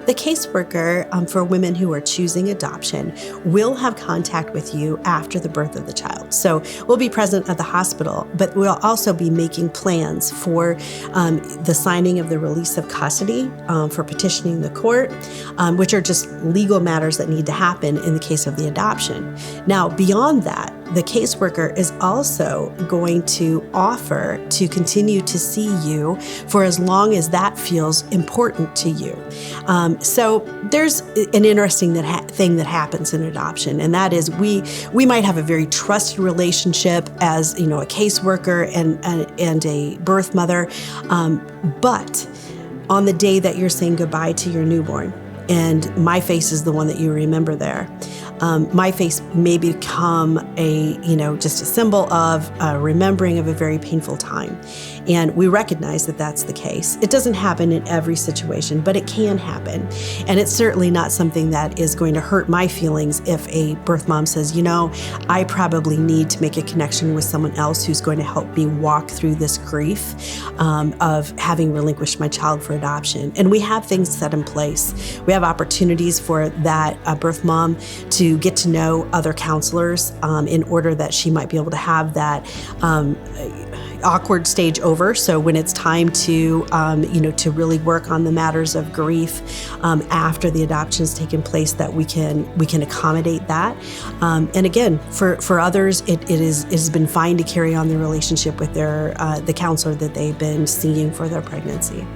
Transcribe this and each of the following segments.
The caseworker for women who are choosing adoption will have contact with you after the birth of the child. So we'll be present at the hospital, but we'll also be making plans for the signing of the release of custody, for petitioning the court, which are just legal matters that need to happen in the case of the adoption. Now, beyond that, the caseworker is also going to offer to continue to see you for as long as that feels important to you. So there's an interesting thing that happens in adoption, and that is we might have a very trusted relationship as a caseworker and a birth mother, but on the day that you're saying goodbye to your newborn, and my face is the one that you remember there. My face may become just a symbol of remembering of a very painful time. And we recognize that that's the case. It doesn't happen in every situation, but it can happen. And it's certainly not something that is going to hurt my feelings if a birth mom says, I probably need to make a connection with someone else who's going to help me walk through this grief of having relinquished my child for adoption. And we have things set in place. We have opportunities for that birth mom to get to know other counselors in order that she might be able to have that awkward stage over. So when it's time to really work on the matters of grief after the adoption has taken place, that we can accommodate that. And again, for others, it has been fine to carry on the relationship with the counselor that they've been seeing for their pregnancy.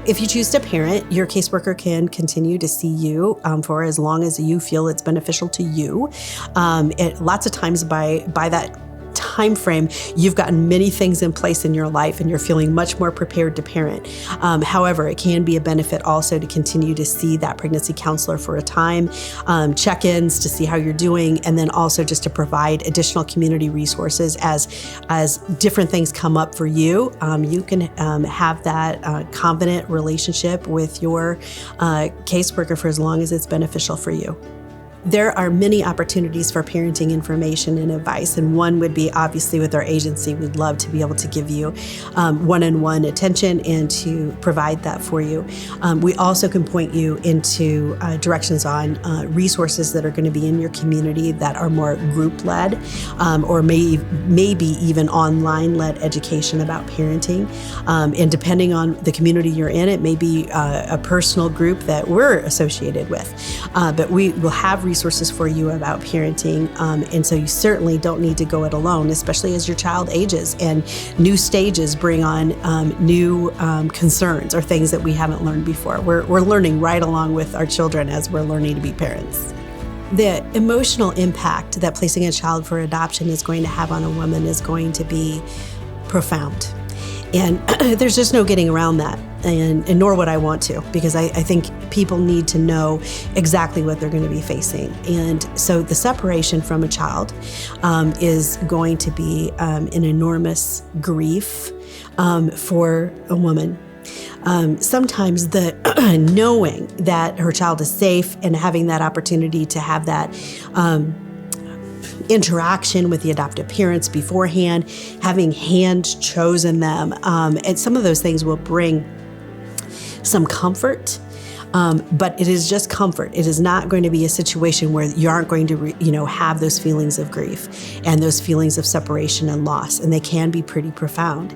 If you choose to parent, your caseworker can continue to see you for as long as you feel it's beneficial to you. Lots of times by that time frame, you've gotten many things in place in your life and you're feeling much more prepared to parent. However, it can be a benefit also to continue to see that pregnancy counselor for a time, check-ins to see how you're doing, and then also just to provide additional community resources as different things come up for you. You can have that confident relationship with your caseworker for as long as it's beneficial for you. There are many opportunities for parenting information and advice, and one would be obviously with our agency. We'd love to be able to give you one-on-one attention and to provide that for you. We also can point you into directions on resources that are going to be in your community that are more group-led or maybe even online-led education about parenting. And depending on the community you're in, it may be a personal group that we're associated with. But we will have resources for you about parenting, and so you certainly don't need to go it alone, especially as your child ages and new stages bring on new concerns or things that we haven't learned before. We're learning right along with our children as we're learning to be parents. The emotional impact that placing a child for adoption is going to have on a woman is going to be profound. And there's just no getting around that, and nor would I want to, because I think people need to know exactly what they're going to be facing. And so the separation from a child is going to be an enormous grief for a woman. Sometimes the knowing that her child is safe and having that opportunity to have that interaction with the adoptive parents beforehand, having hand chosen them, and some of those things will bring some comfort. But it is just comfort. It is not going to be a situation where you aren't going to, have those feelings of grief and those feelings of separation and loss, and they can be pretty profound.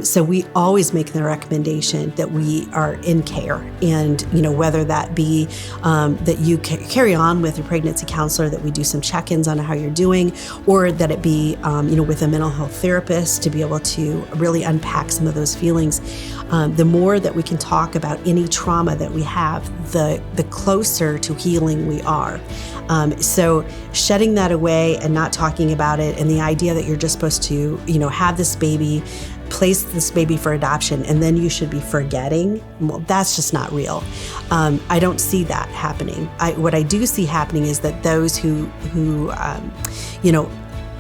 So we always make the recommendation that we are in care, and whether that be that you carry on with your pregnancy counselor, that we do some check-ins on how you're doing, or that it be with a mental health therapist to be able to really unpack some of those feelings. The more that we can talk about any trauma that we have, the closer to healing we are. So shutting that away and not talking about it, and the idea that you're just supposed to, have this baby, place this baby for adoption, and then you should be forgetting, well, that's just not real. I don't see that happening. What I do see happening is that those who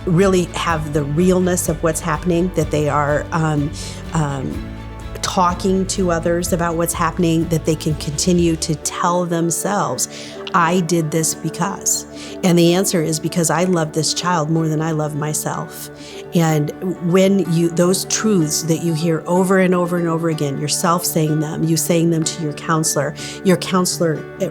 really have the realness of what's happening, that they are talking to others about what's happening, that they can continue to tell themselves, I did this because. And the answer is because I love this child more than I love myself. And when those truths that you hear over and over and over again, yourself saying them, you saying them to your counselor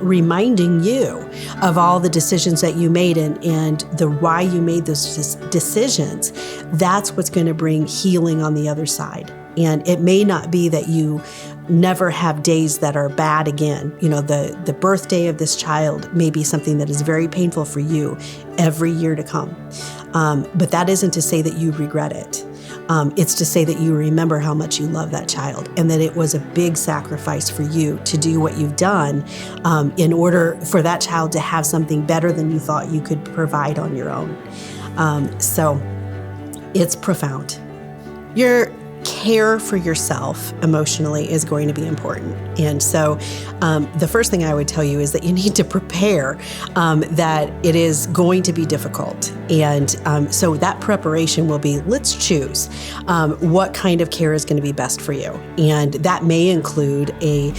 reminding you of all the decisions that you made and the why you made those decisions, that's what's going to bring healing on the other side. And it may not be that you never have days that are bad again. The birthday of this child may be something that is very painful for you every year to come. But that isn't to say that you regret it. It's to say that you remember how much you love that child and that it was a big sacrifice for you to do what you've done in order for that child to have something better than you thought you could provide on your own. So it's profound. Your care for yourself emotionally is going to be important. And so the first thing I would tell you is that you need to prepare that it is going to be difficult. And so that preparation will be, let's choose what kind of care is going to be best for you. And that may include a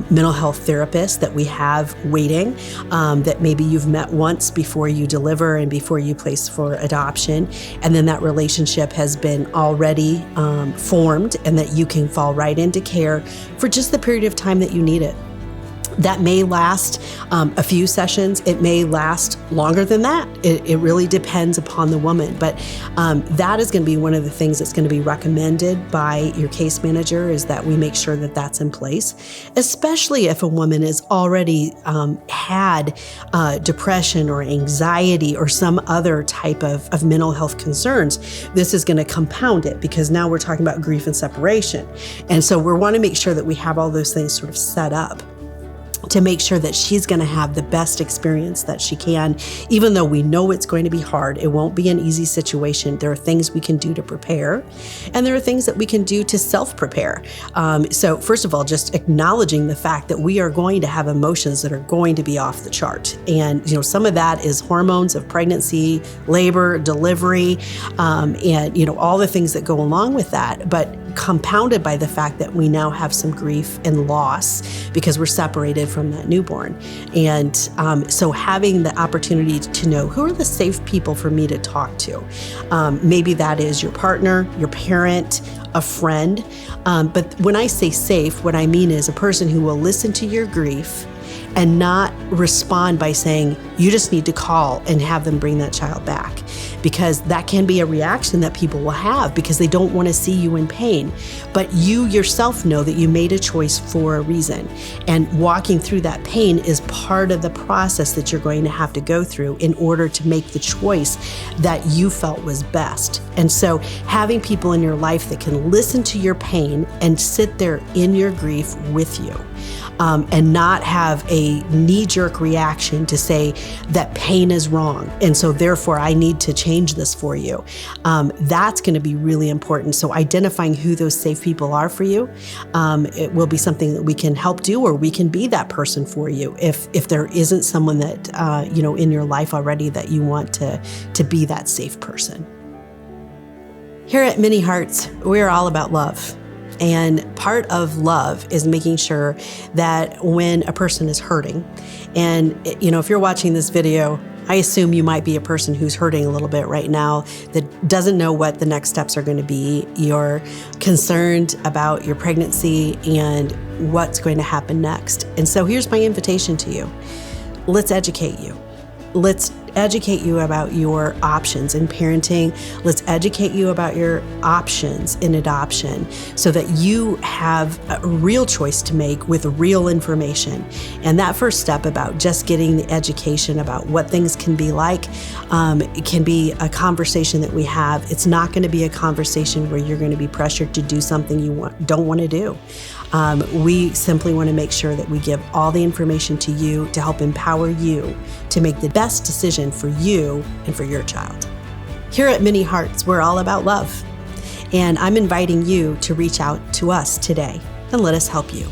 mental health therapist that we have waiting, that maybe you've met once before you deliver and before you place for adoption. And then that relationship has been already formed and that you can fall right into care for just the period of time that you need it. That may last a few sessions. It may last longer than that. It really depends upon the woman. But that is going to be one of the things that's going to be recommended by your case manager, is that we make sure that that's in place, especially if a woman has already had depression or anxiety or some other type of mental health concerns. This is going to compound it because now we're talking about grief and separation. And so we want to make sure that we have all those things sort of set up to make sure that she's going to have the best experience that she can, even though we know it's going to be hard. It won't be an easy situation. There are things we can do to prepare, and there are things that we can do to self-prepare. So first of all, just acknowledging the fact that we are going to have emotions that are going to be off the chart. And, some of that is hormones of pregnancy, labor, delivery, and, all the things that go along with that. But compounded by the fact that we now have some grief and loss because we're separated from that newborn. And so having the opportunity to know who are the safe people for me to talk to. Maybe that is your partner, your parent, a friend. But when I say safe, what I mean is a person who will listen to your grief and not respond by saying, you just need to call and have them bring that child back. Because that can be a reaction that people will have because they don't want to see you in pain. But you yourself know that you made a choice for a reason. And walking through that pain is part of the process that you're going to have to go through in order to make the choice that you felt was best. And so having people in your life that can listen to your pain and sit there in your grief with you, and not have a knee-jerk reaction to say that pain is wrong, and so therefore I need to change this for you. That's going to be really important. So identifying who those safe people are for you, it will be something that we can help do, or we can be that person for you if there isn't someone that in your life already that you want to be that safe person. Here at Many Hearts, we're all about love. And part of love is making sure that when a person is hurting, and if you're watching this video, I assume you might be a person who's hurting a little bit right now that doesn't know what the next steps are going to be. You're concerned about your pregnancy and what's going to happen next. And so here's my invitation to you. Let's educate you. Let's educate you about your options in parenting. Let's educate you about your options in adoption so that you have a real choice to make with real information. And that first step about just getting the education about what things can be like, it can be a conversation that we have. It's not going to be a conversation where you're going to be pressured to do something you don't want to do. We simply want to make sure that we give all the information to you to help empower you to make the best decision for you and for your child. Here at Many Hearts, we're all about love. And I'm inviting you to reach out to us today and let us help you.